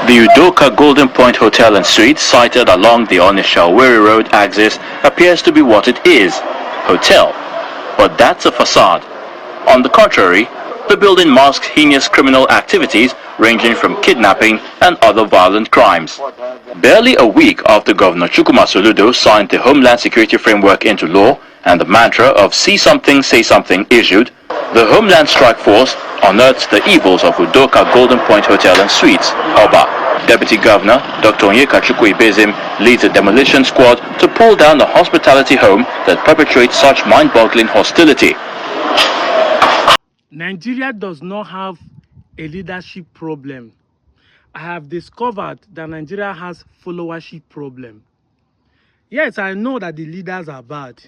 The Udoka Golden Point Hotel and Suites, sited along the Onisha-Owerri Road axis, appears to be what it is, hotel. But that's a facade. On the contrary, the building masks heinous criminal activities ranging from kidnapping and other violent crimes. Barely a week after Governor Chukwuma Soludo signed the Homeland Security Framework into law and the mantra of see something, say something issued, the Homeland Strike Force unearthed the evils of Udoka Golden Point Hotel and Suites, Oba. Deputy Governor Dr. Onyeka Chukwuibezim leads a demolition squad to pull down a hospitality home that perpetrates such mind-boggling hostility. Nigeria does not have a leadership problem. I have discovered that Nigeria has followership problem. Yes, I know that the leaders are bad,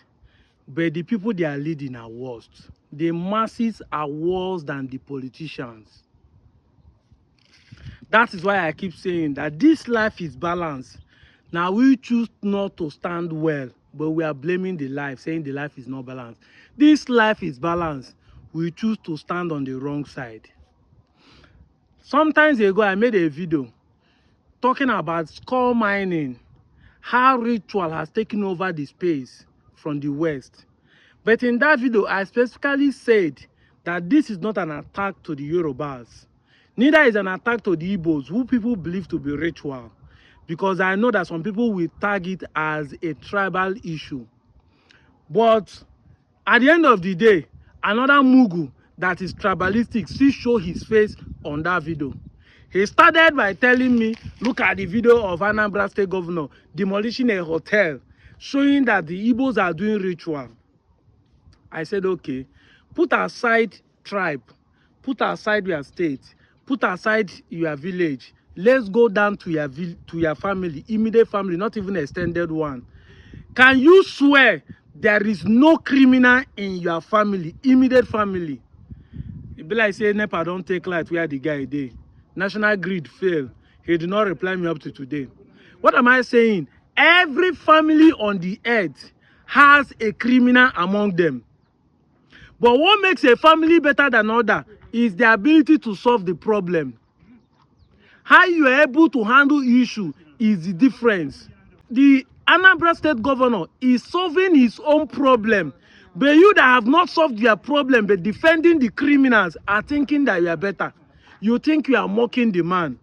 but the people they are leading are worst. The masses are worse than the politicians. That is why I keep saying that this life is balanced. Now we choose not to stand well, but we are blaming the life, saying the life is not balanced. This life is balanced. We choose to stand on the wrong side. Sometimes ago, I made a video talking about coal mining, how ritual has taken over the space from the West. But in that video, I specifically said that this is not an attack to the Yorubas. Neither is an attack to the Igbos, who people believe to be ritual. Because I know that some people will tag it as a tribal issue. But at the end of the day, another Mugu that is tribalistic still show his face on that video. He started by telling me, look at the video of Anambra State Governor demolishing a hotel, showing that the Igbos are doing ritual. I said, okay, put aside tribe, put aside your state, put aside your village. Let's go down to your family, immediate family, not even extended one. Can you swear there is no criminal in your family, immediate family? It be like say NEPA don't take light where the guy dey. National grid fail. He did not reply me up to today. What am I saying? Every family on the earth has a criminal among them. But what makes a family better than other is the ability to solve the problem. How you are able to handle issue is the difference. The Anambra State Governor is solving his own problem. But you that have not solved your problem but defending the criminals are thinking that you are better. You think you are mocking the man.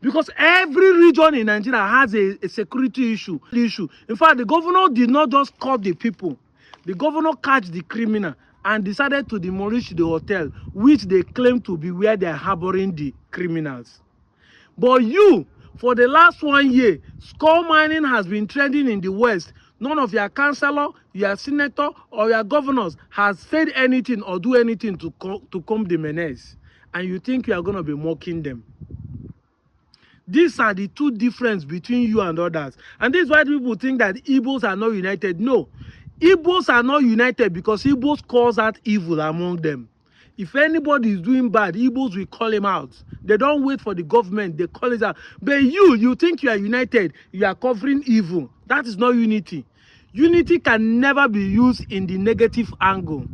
Because every region in Nigeria has a security issue. In fact, the governor did not just call the people. The governor catch the criminal and decided to demolish the hotel, which they claim to be where they are harboring the criminals. But you, for the last 1 year, coal mining has been trending in the West. None of your councillor, your senator, or your governors has said anything or do anything to comb the menace. And you think you are going to be mocking them. These are the two differences between you and others. And this is why people think that Igbos are not united. No. Igbos are not united because Igbos cause out evil among them. If anybody is doing bad, Igbos will call him out. They don't wait for the government. They call it out. But you think you are united. You are covering evil. That is not unity. Unity can never be used in the negative angle.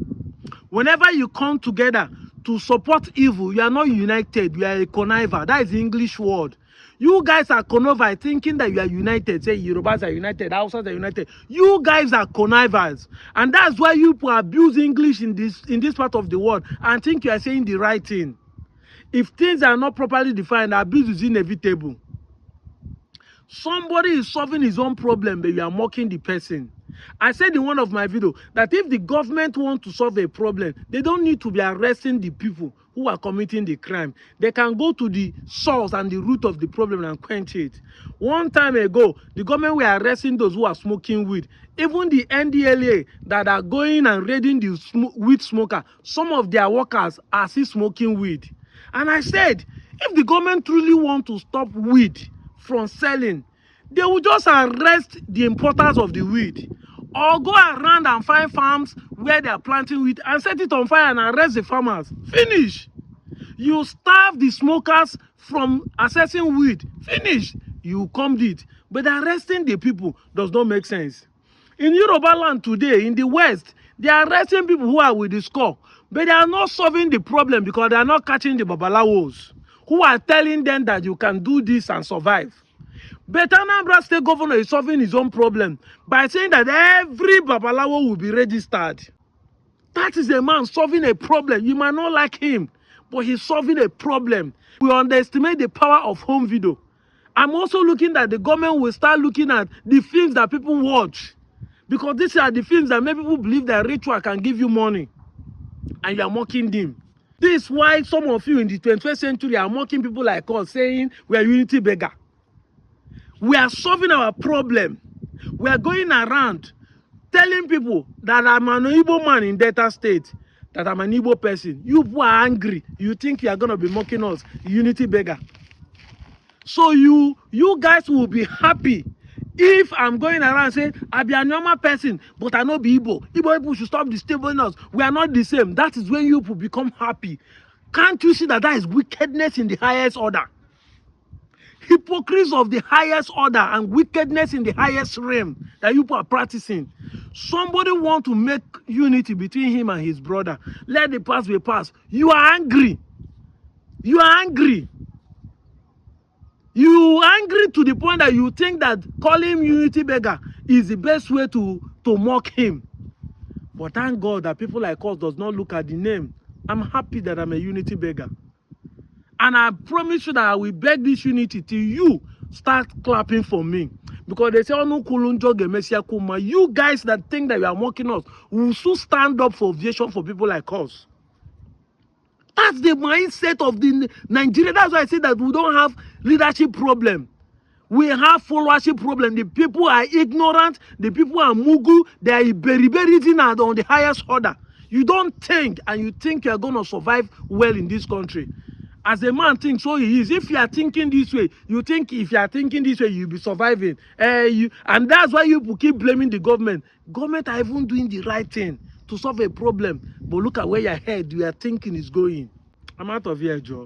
Whenever you come together to support evil, you are not united. You are a conniver. That is the English word. You guys are connivers thinking that you are united. Say Yorubas are united, Hausas are united. You guys are connivers. And that's why you abuse English in this part of the world and think you are saying the right thing. If things are not properly defined, abuse is inevitable. Somebody is solving his own problem, but you are mocking the person. I said in one of my videos that if the government wants to solve a problem, they don't need to be arresting the people who are committing the crime. They can go to the source and the root of the problem and quench it. One time ago, the government were arresting those who are smoking weed. Even the NDLA that are going and raiding the weed smoker, some of their workers are still smoking weed. And I said, if the government truly want to stop weed from selling, they will just arrest the importers of the weed, or go around and find farms where they are planting wheat and set it on fire and arrest the farmers. Finish. You starve the smokers from accessing weed. Finish. You combed it. But arresting the people does not make sense. In Yoruba land today, in the West, they are arresting people who are with the score. But they are not solving the problem because they are not catching the Babalawos. who are telling them that you can do this and survive. But Anambra State Governor is solving his own problem by saying that every Babalawo will be registered. That is a man solving a problem. You might not like him, but he's solving a problem. We underestimate the power of home video. I'm also looking that the government will start looking at the films that people watch. Because these are the films that make people believe that ritual can give you money. And you are mocking them. This is why some of you in the 21st century are mocking people like us, saying we are unity beggar. We are solving our problem. We are going around telling people that I'm an Igbo man in Delta State, that I'm an Igbo person. You people are angry. You think you are going to be mocking us, unity beggar. So you guys will be happy if I'm going around saying, I be a normal person, but I know be Igbo. Igbo people should stop disturbing us. We are not the same. That is when you people become happy. Can't you see that that is wickedness in the highest order? Hypocrites of the highest order and wickedness in the highest realm that you are practicing. Somebody want to make unity between him and his brother. Let the past be past. You are angry. You are angry. You are angry to the point that you think that calling him unity beggar is the best way to mock him. But thank God that people like us does not look at the name. I'm happy that I'm a unity beggar. And I promise you that I will beg this unity till you start clapping for me. Because they say, oh, no, you guys that think that you are mocking us will soon stand up for aviation for people like us. That's the mindset of the Nigeria. That's why I say that we don't have leadership problem. We have followership problem. The people are ignorant. The people are mugu. They are beriberi on the highest order. You don't think, and you think you are going to survive well in this country. As a man thinks, so he is. If you are thinking this way, you think if you are thinking this way, you'll be surviving. And that's why you keep blaming the government. Government are even doing the right thing to solve a problem. But look at where your head, you are thinking is going. I'm out of here, Joe.